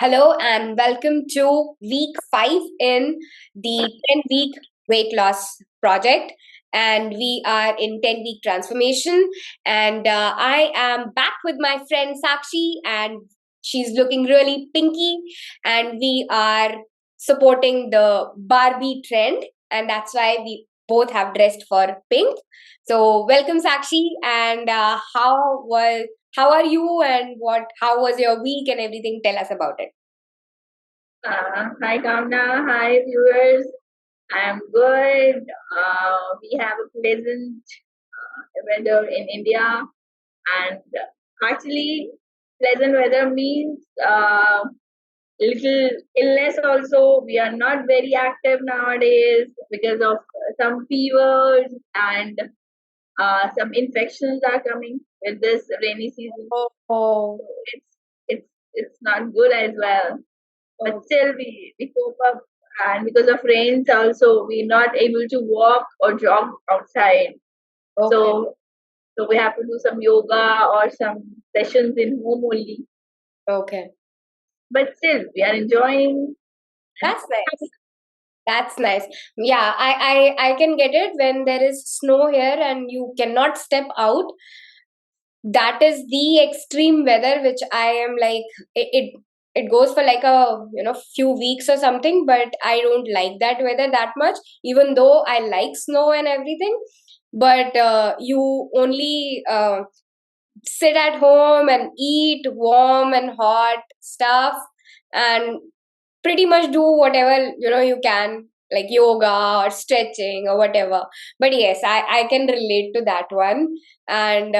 Hello and welcome to week 5 in the 10-week weight loss project. And we are in 10-week transformation. And I am back with my friend Sakshi, and she's looking really pinky. And we are supporting the Barbie trend. And that's why we both have dressed for pink. So, welcome, Sakshi. And how are you and how was your week and everything? Tell us about it. Hi Kamna, hi viewers. I'm good. We have a pleasant weather in India, and actually, pleasant weather means little illness also. We are not very active nowadays because of some fevers and some infections are coming with this rainy season. Oh, So it's not good as well. But still we cope up, and because of rains also we're not able to walk or jog outside. okay. So we have to do some yoga or some sessions in home only. Okay. But still we are enjoying. That's nice. That's nice. Yeah, I can get it when there is snow here and you cannot step out. That is the extreme weather which I am like it goes for like a few weeks or something, but I don't like that weather that much, even though I like snow and everything. But you only sit at home and eat warm and hot stuff and pretty much do whatever you can, like yoga or stretching or whatever. But yes, I can relate to that one. And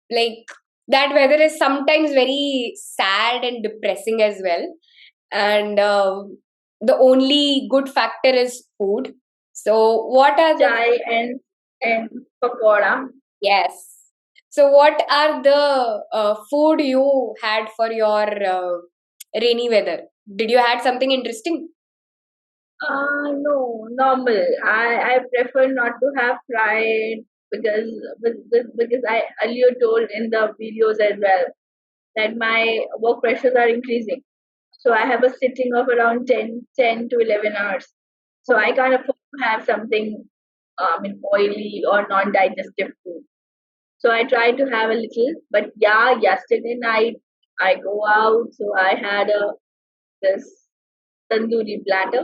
like that weather is sometimes very sad and depressing as well. And the only good factor is food. So what are the Chai and pakoda. yes. So, what are the food you had for your rainy weather? Did you had something interesting? No, normal. I prefer not to have fried because because I earlier told in the videos as well that my work pressures are increasing. So I have a sitting of around 10 to 11 hours. So I can't afford to have something oily or non-digestive food. So I try to have a little. But yeah, yesterday night I go out. So I had this tandoori platter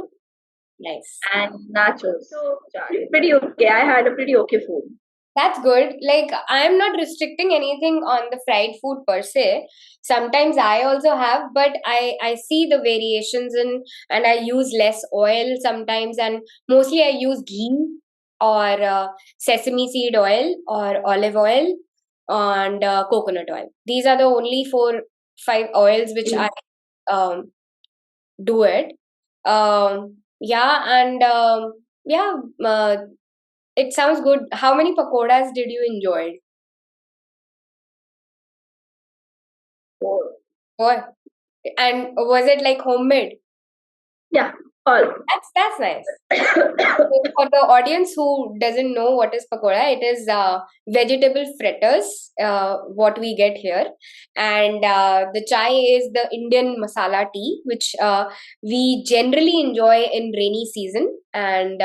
Nice. and nachos. So it's pretty okay. I had a pretty okay food. That's good. Like, I'm not restricting anything on the fried food per se. Sometimes I also have, but I see the variations in, and I use less oil sometimes, and mostly I use ghee or sesame seed oil or olive oil and coconut oil. These are the only 5 oils which I um, do it. Yeah, and yeah, it sounds good. How many pakoras did you enjoy? So, 4. And was it like homemade? yeah, all. That's nice. So for the audience who doesn't know what is pakora, it is vegetable fritters, what we get here. And the chai is the Indian masala tea, which we generally enjoy in rainy season. And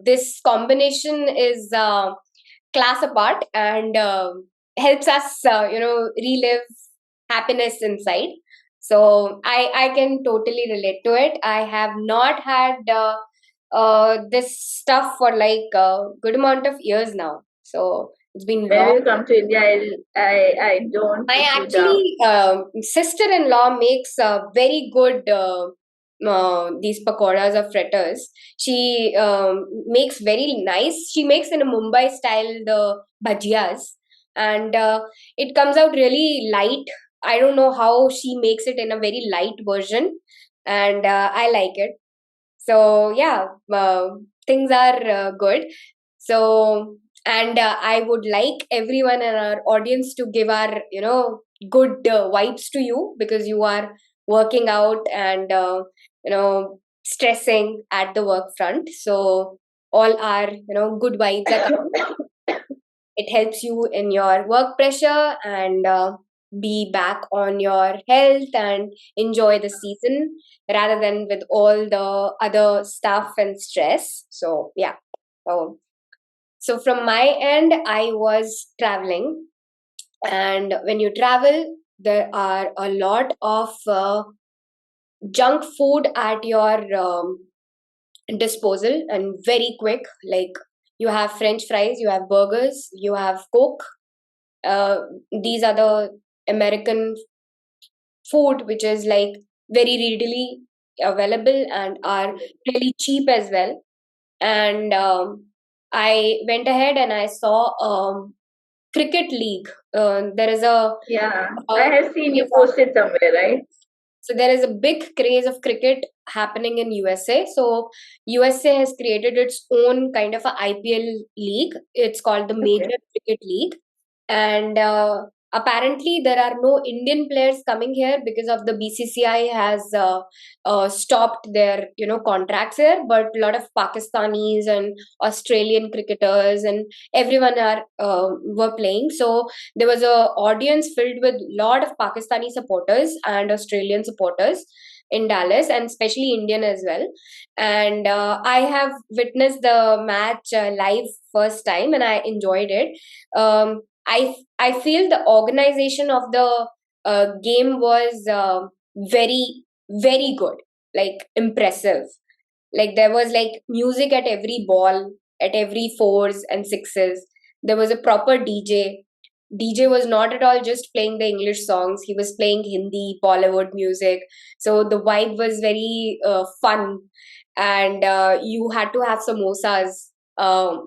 this combination is class apart and helps us, relive happiness inside. So I can totally relate to it. I have not had this stuff for like a good amount of years now. So it's been When long. you come to India, I don't My put you down. actually sister-in-law makes very good these pakoras or fritters. She makes very nice. She makes in a Mumbai style the bhajiyas, and it comes out really light. I don't know how she makes it in a very light version, and I like it. So yeah, things are good. So and I would like everyone in our audience to give our good vibes to you, because you are working out and stressing at the work front. So all our good vibes are coming. It helps you in your work pressure, and be back on your health and enjoy the season rather than with all the other stuff and stress. So yeah. So, so from my end, I was traveling, and when you travel, there are a lot of junk food at your disposal and very quick. Like you have French fries, you have burgers, you have Coke. Uh, these are the American food which is like very readily available and are really cheap as well. And I went ahead and I saw cricket league. There is Yeah, I a have seen you posted somewhere, right? so there is a big craze of cricket happening in USA. So USA has created its own kind of a IPL league. It's called the Okay. Major Cricket League, and apparently there are no Indian players coming here because of the BCCI has stopped their contracts here. But a lot of Pakistanis and Australian cricketers and everyone are were playing. So there was a audience filled with lot of Pakistani supporters and Australian supporters in Dallas, and especially Indian as well. And I have witnessed the match live first time, and I enjoyed it. I feel the organization of the game was very good, like impressive. Like there was like music at every ball, at every fours and sixes. There was a proper DJ. DJ was not at all just playing the English songs. He was playing Hindi, Bollywood music. So the vibe was very fun, and you had to have samosas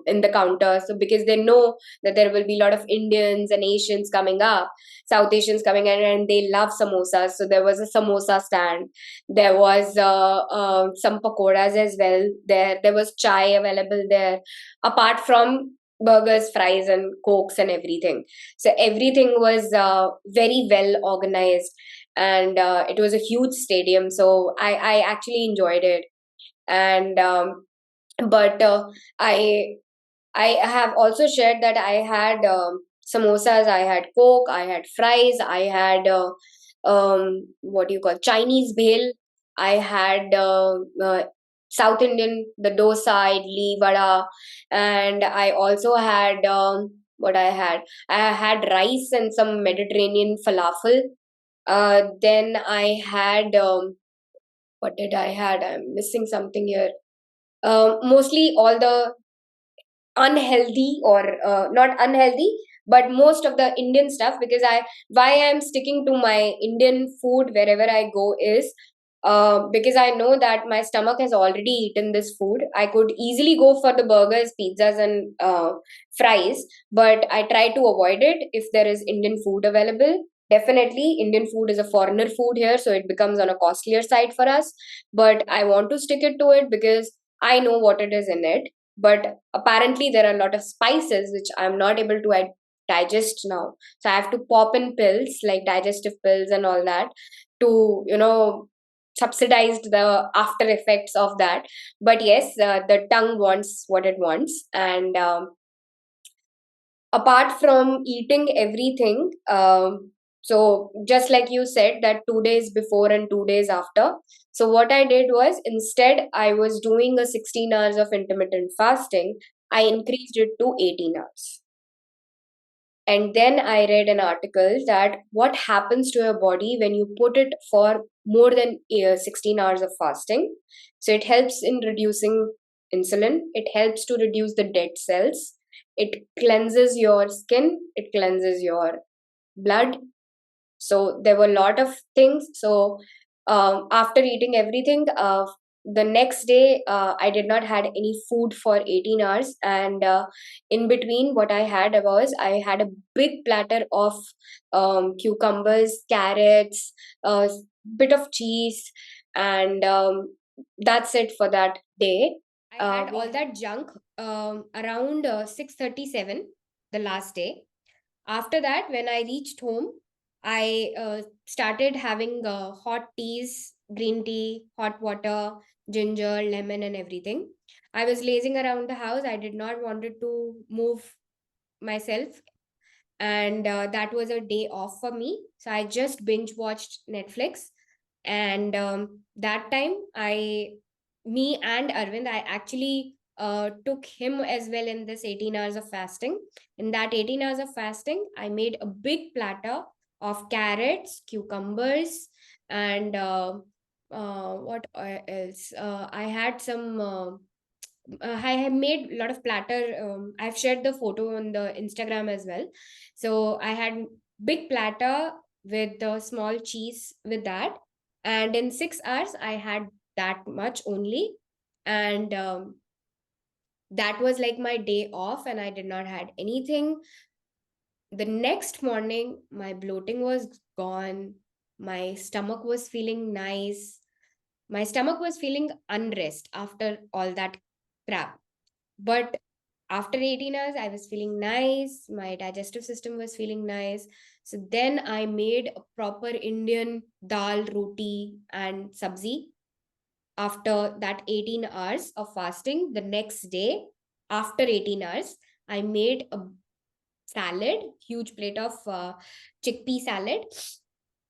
in the counter. So because they know that there will be a lot of Indians and Asians coming up, South Asians coming in, and they love samosas. So there was a samosa stand. There was some pakoras as well. There was chai available there. Apart from burgers, fries, and cokes and everything. So everything was very well organized, and it was a huge stadium. So I actually enjoyed it, and but I I have also shared that I had samosas, I had Coke, I had fries, I had what do you call Chinese bhel, I had South Indian, the dosa, idli, vada, and I also had what I had. I had rice and some Mediterranean falafel. Then I had what did I had? I'm missing something here. Mostly all the unhealthy or not unhealthy, but most of the Indian stuff, because I why I'm sticking to my Indian food wherever I go is because I know that my stomach has already eaten this food. I could easily go for the burgers, pizzas, and fries, but I try to avoid it if there is Indian food available. Definitely, Indian food is a foreigner food here, so it becomes on a costlier side for us. But I want to stick it to it because I know what it is in it. But apparently there are a lot of spices which I'm not able to digest now, so I have to pop in pills like digestive pills and all that to subsidize the after effects of that. But yes, the tongue wants what it wants. And apart from eating everything, so just like you said that 2 days before and 2 days after, so what I did was, instead I was doing a 16 hours of intermittent fasting, I increased it to 18 hours. And then I read an article that what happens to your body when you put it for more than 16 hours of fasting. So it helps in reducing insulin, it helps to reduce the dead cells, it cleanses your skin, it cleanses your blood. So there were a lot of things. So after eating everything, the next day I did not had any food for 18 hours. And in between, what I had was, I had a big platter of cucumbers, carrots, a bit of cheese, and that's it for that day. I had all that junk around 6:37 the last day. After that, when I reached home, I started having hot teas, green tea, hot water, ginger, lemon, and everything. I was lazing around the house. I did not wanted to move myself. and that was a day off for me. So I just binge watched Netflix, and that time me and Arvind, I actually took him as well in this 18 hours of fasting. In that 18 hours of fasting, I made a big platter of carrots, cucumbers, and what else? I had some. I have made a lot of platter. I've shared the photo on the Instagram as well. So I had big platter with the small cheese with that, and in 6 hours I had that much only, and that was like my day off, and I did not had anything. The next morning, my bloating was gone. My stomach was feeling nice. My stomach was feeling unrest after all that crap. But after 18 hours, I was feeling nice. My digestive system was feeling nice. So then I made a proper Indian dal, roti, and sabzi. After that 18 hours of fasting, the next day, after 18 hours, I made a salad, huge plate of chickpea salad,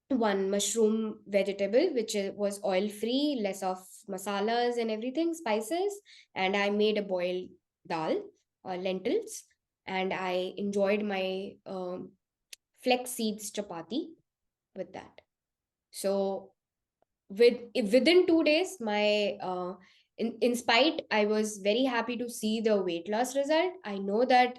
one mushroom vegetable which was oil free, less of masalas and everything, spices, and I made a boiled dal, lentils, and I enjoyed my flex seeds chapati with that. So within 2 days, my in spite, I was very happy to see the weight loss result. I know that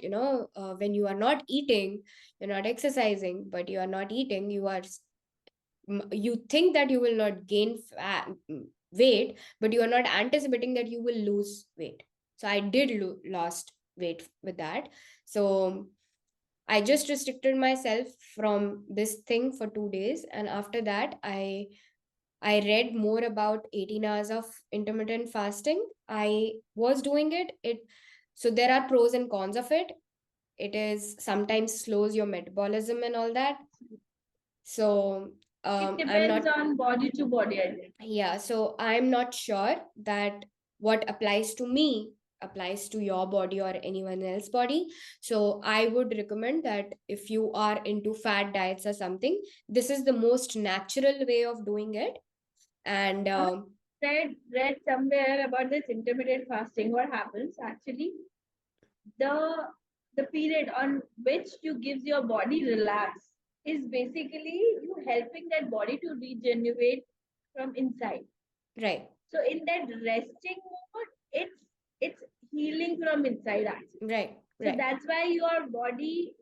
when you are not eating, you're not exercising, but you are not eating, you think that you will not gain weight, but you are not anticipating that you will lose weight. So I did lost weight with that. So I just restricted myself from this thing for 2 days, and after that I read more about 18 hours of intermittent fasting. I was doing it. So there are pros and cons of it. It is sometimes slows your metabolism and all that. So It I'm depends not, on body to body, I think. yeah, so I'm not sure that what applies to me applies to your body or anyone else's body. So I would recommend that if you are into fat diets or something, this is the most natural way of doing it. And I read somewhere about this intermittent fasting. What happens actually? The the period on which you gives your body relax is basically you helping that body to regenerate from inside. right, So in that resting mode, it's healing from inside actually. right, So right, that's why your body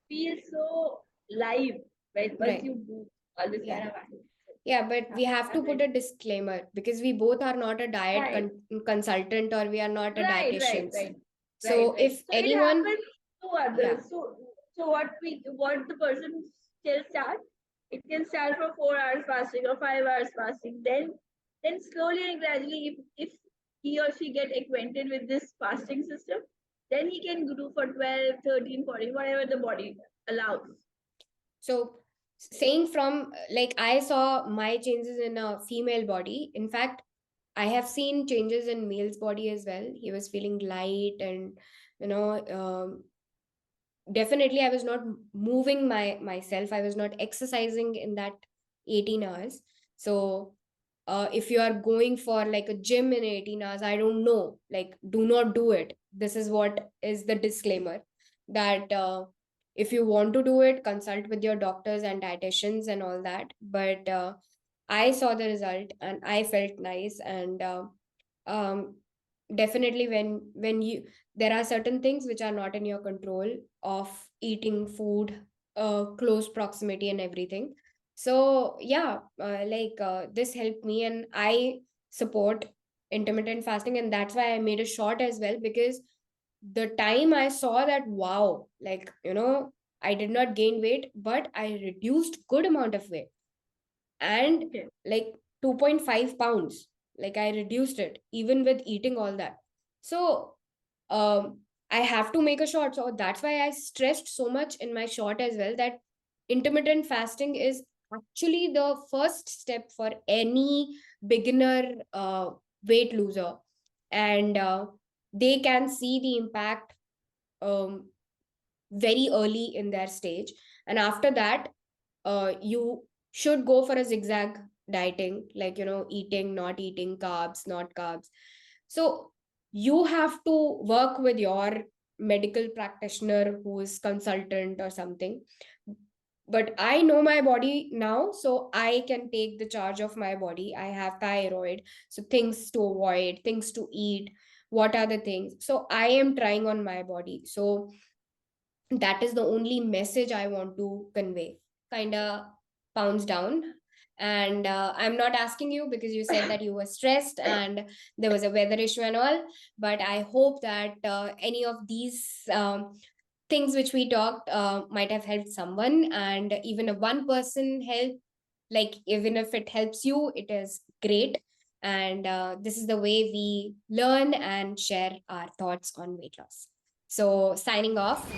feels so live when once right. you do all this Yeah. kind of activity. Yeah, but we have to I've put read. a disclaimer because we both are not a diet Right, consultant, or we are not a right, right, dietitians. right, right, So right. if So it anyone, happens to yeah. others. So what the person can start, it can start for 4 hours fasting or 5 hours fasting. Then slowly and gradually, if he or she get acquainted with this fasting system, then he can do for 12, 13, 14, whatever the body allows. So saying from like I saw my changes in a female body. In fact, I have seen changes in male's body as well. He was feeling light, and you know, definitely I was not moving myself. I was not exercising in that 18 hours. So if you are going for like a gym in 18 hours, I don't know, like do not do it. This is what is the disclaimer, that if you want to do it, consult with your doctors and dietitians and all that. But I saw the result and I felt nice. And um, definitely when you, there are certain things which are not in your control of eating food, close proximity and everything. So yeah, this helped me, and I support intermittent fasting, and that's why I made a short as well, because the time I saw that, wow, like I did not gain weight, but I reduced good amount of weight, and Okay. like 2.5 pounds, like I reduced it even with eating all that. So I have to make a short. So that's why I stressed so much in my short as well, that intermittent fasting is actually the first step for any beginner weight loser. And they can see the impact, um, very early in their stage. And after that, you should go for a zigzag dieting, like, eating, not eating, carbs, not carbs. So you have to work with your medical practitioner who is consultant or something. But I know my body now, so I can take the charge of my body. I have thyroid, so things to avoid, things to eat, what are the things. So I am trying on my body. So that is the only message I want to convey. Kind of pounds down. And I'm not asking you because you said that you were stressed and there was a weather issue and all. But I hope that any of these things which we talked might have helped someone. And even if one person helped, like, even if it helps you, it is great. And this is the way we learn and share our thoughts on weight loss. So, signing off.